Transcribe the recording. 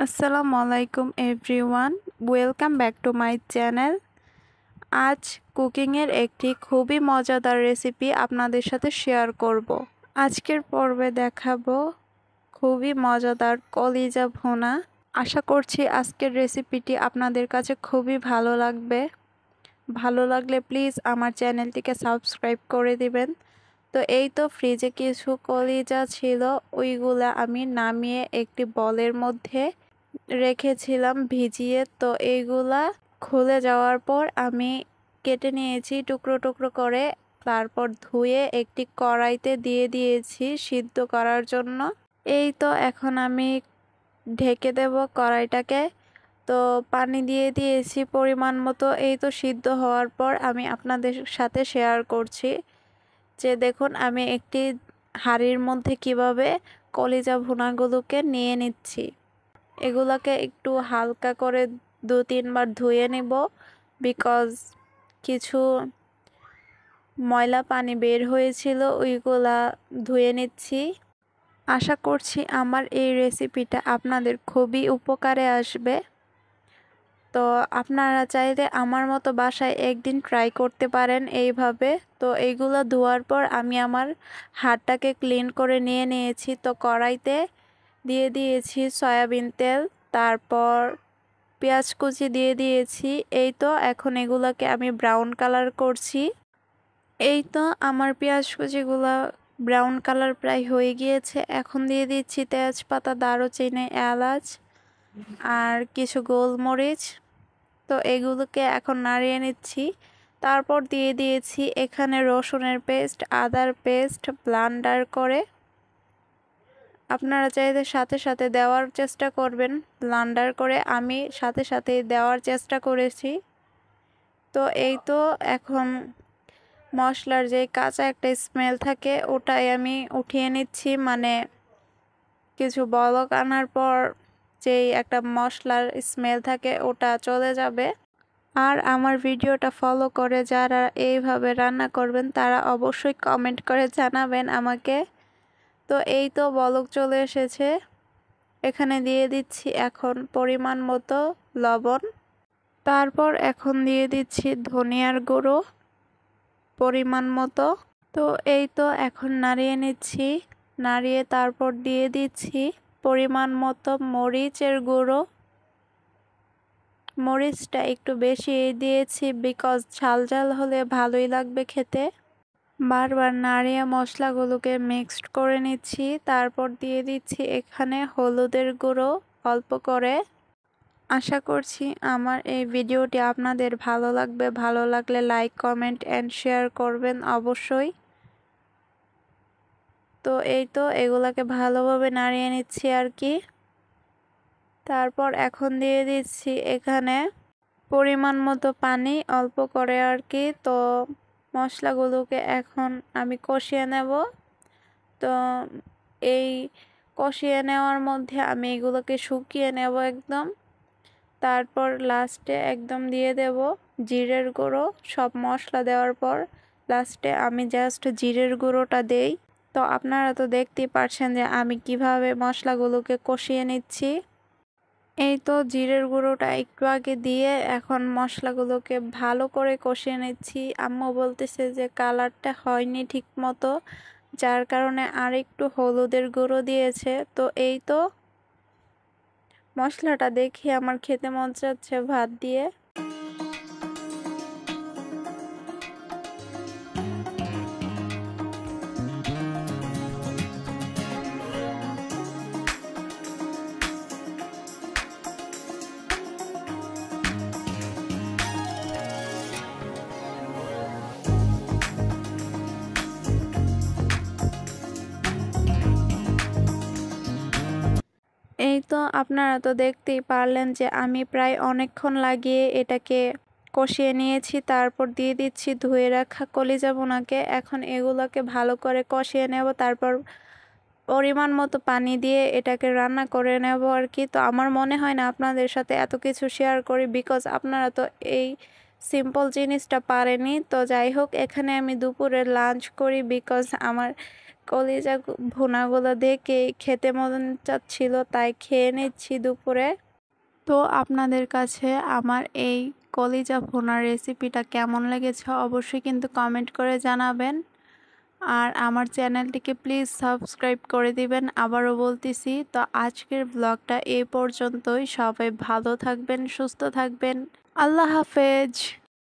আসসালামু আলাইকুম everyone, welcome back to my channel. আজ কুকিংয়ের একটি খুবই মজাদার রেসিপি আপনাদের সাথে শেয়ার করব। আজকের পর্বে দেখাবো খুবই মজাদার কলিজা ভুনা। আশা করছি আজকের রেসিপিটি আপনাদের কাছে খুবই ভালো লাগবে। ভালো লাগলে প্লিজ আমার চ্যানেলটিকে সাবস্ক্রাইব করে দিবেন। তো এই তো ফ্রিজে কিছু কলিজা ছিল, ওইগুলা আমি নামিয়ে একটি বলের মধ্যে রেখেছিলাম ভিজিয়ে। তো এইগুলা খুলে যাওয়ার পর আমি কেটে নিয়েছি টুকরো টুকরো করে, তারপর ধুয়ে একটি কড়াইতে দিয়ে দিয়েছি সিদ্ধ করার জন্য। এই তো এখন আমি ঢেকে দেব কড়াইটাকে। তো পানি দিয়ে দিয়েছি পরিমাণ মতো। এই তো সিদ্ধ হওয়ার পর আমি আপনাদের সাথে শেয়ার করছি যে দেখুন আমি একটি হাঁড়ির মধ্যে কিভাবে কলিজা ভুনাগুলোকে নিয়ে নিচ্ছি। এগুলাকে একটু হালকা করে 2-3 বার ধুয়ে নেব, বিকজ কিছু ময়লা পানি বের হয়েছিল, ওইগুলা ধুয়ে নিচ্ছি। আশা করছি আমার এই রেসিপিটা আপনাদের খুবই উপকারে আসবে। তো আপনারা চাইলে আমার মতো বাসায় একদিন ট্রাই করতে পারেন এইভাবে। তো এইগুলো ধোয়ার পর আমি আমার হাতটাকে ক্লিন করে নিয়ে নিয়েছি। তো কড়াইতে দিয়ে দিয়েছি সয়াবিন তেল, তারপর পেঁয়াজ কুচি দিয়ে দিয়েছি। এই তো এখন এগুলোকে আমি ব্রাউন কালার করছি। এই তো আমার পেঁয়াজ কুচিগুলো ব্রাউন কালার প্রায় হয়ে গিয়েছে। এখন দিয়ে দিচ্ছি তেজপাতা, দারুচিনি, এলাচ আর কিছু গোলমরিচ। তো এগুলোকে এখন নাড়িয়ে নিচ্ছি। তারপর দিয়ে দিয়েছি এখানে রসুনের পেস্ট, আদার পেস্ট ব্লেন্ডার করে। আপনারা চাইলে সাথে সাথে দেওয়ার চেষ্টা করবেন ব্লেন্ডার করে, আমি সাথে সাথে দেওয়ার চেষ্টা করেছি। তো এই তো এখন মশলার যে কাঁচা একটা স্মেল থাকে ওটাই আমি উঠিয়ে নিচ্ছি, মানে কিছু বলক আনার পর যেই একটা মশলার স্মেল থাকে ওটা চলে যাবে। আর আমার ভিডিওটা ফলো করে যারা এইভাবে রান্না করবেন তারা অবশ্যই কমেন্ট করে জানাবেন আমাকে। তো এই তো বলক চলে এসেছে। এখানে দিয়ে দিচ্ছি এখন পরিমাণ মতো লবণ। তারপর এখন দিয়ে দিচ্ছি ধনিয়ার গুঁড়ো পরিমাণ মতো। তো এই তো এখন নাড়িয়ে নিচ্ছি। নাড়িয়ে তারপর দিয়ে দিচ্ছি পরিমাণ মতো মরিচের গুঁড়ো। মরিচটা একটু বেশি দিয়েছি, বিকজ ঝাল ঝাল হলে ভালোই লাগবে খেতে। বারবার নাড়িয়ে মশলাগুলোকে মিক্সড করে নিচ্ছি। তারপর দিয়ে দিচ্ছি এখানে হলুদের গুঁড়ো অল্প করে। আশা করছি আমার এই ভিডিওটি আপনাদের ভালো লাগবে। ভালো লাগলে লাইক, কমেন্ট অ্যান্ড শেয়ার করবেন অবশ্যই। তো এই তো এগুলাকে ভালোভাবে নাড়িয়ে নিচ্ছি আর কি। তারপর এখন দিয়ে দিচ্ছি এখানে পরিমাণ মতো পানি অল্প করে আর কি। তো মশলাগুলোকে এখন আমি কষিয়ে নেব। তো এই কষিয়ে নেওয়ার মধ্যে আমি এগুলোকে শুকিয়ে নেব একদম। তারপর লাস্টে একদম দিয়ে দেব জিরের গুঁড়ো। সব মশলা দেওয়ার পর লাস্টে আমি জাস্ট জিরের গুঁড়োটা দেই। তো আপনারা তো দেখতেই পারছেন যে আমি কিভাবে মশলাগুলোকে কষিয়ে নিচ্ছি। এই তো জিরের গুঁড়োটা একটু আগে দিয়ে এখন মশলাগুলোকে ভালো করে কষিয়ে নিচ্ছি। আম্মু বলতেছে যে কালারটা হয়নি ঠিক মতো, যার কারণে আর একটু হলুদের গুঁড়ো দিয়েছে। তো এই তো মশলাটা দেখি আমার খেতে মন চাচ্ছে ভাত দিয়ে। এই তো আপনারা তো দেখতেই পারলেন যে আমি প্রায় অনেকক্ষণ লাগিয়ে এটাকে কষিয়ে নিয়েছি। তারপর দিয়ে দিচ্ছি ধুয়ে রাখা কলিজা ভুনাকে। এখন এগুলোকে ভালো করে কষিয়ে নেব, তারপর পরিমাণ মতো পানি দিয়ে এটাকে রান্না করে নেব আর কি। তো আমার মনে হয় না আপনাদের সাথে এত কিছু শেয়ার করি, বিকজ আপনারা তো এই সিম্পল জিনিসটা পারেনি। তো যাই হোক, এখানে আমি দুপুরে লাঞ্চ করি, বিকজ আমার কলিজা ভুনাগুলো দেখে খেতে মন চাচ্ছিল, তাই খেয়ে নিচ্ছি দুপুরে। তো আপনাদের কাছে আমার এই কলিজা ভুনার রেসিপিটা কেমন লেগেছে অবশ্যই কিন্তু কমেন্ট করে জানাবেন। আর আমার চ্যানেলটিকে প্লিজ সাবস্ক্রাইব করে দিবেন, আবারও বলতেছি। তো আজকের ব্লগটা এই পর্যন্তই। সবাই ভালো থাকবেন, সুস্থ থাকবেন। আল্লাহ হাফেজ।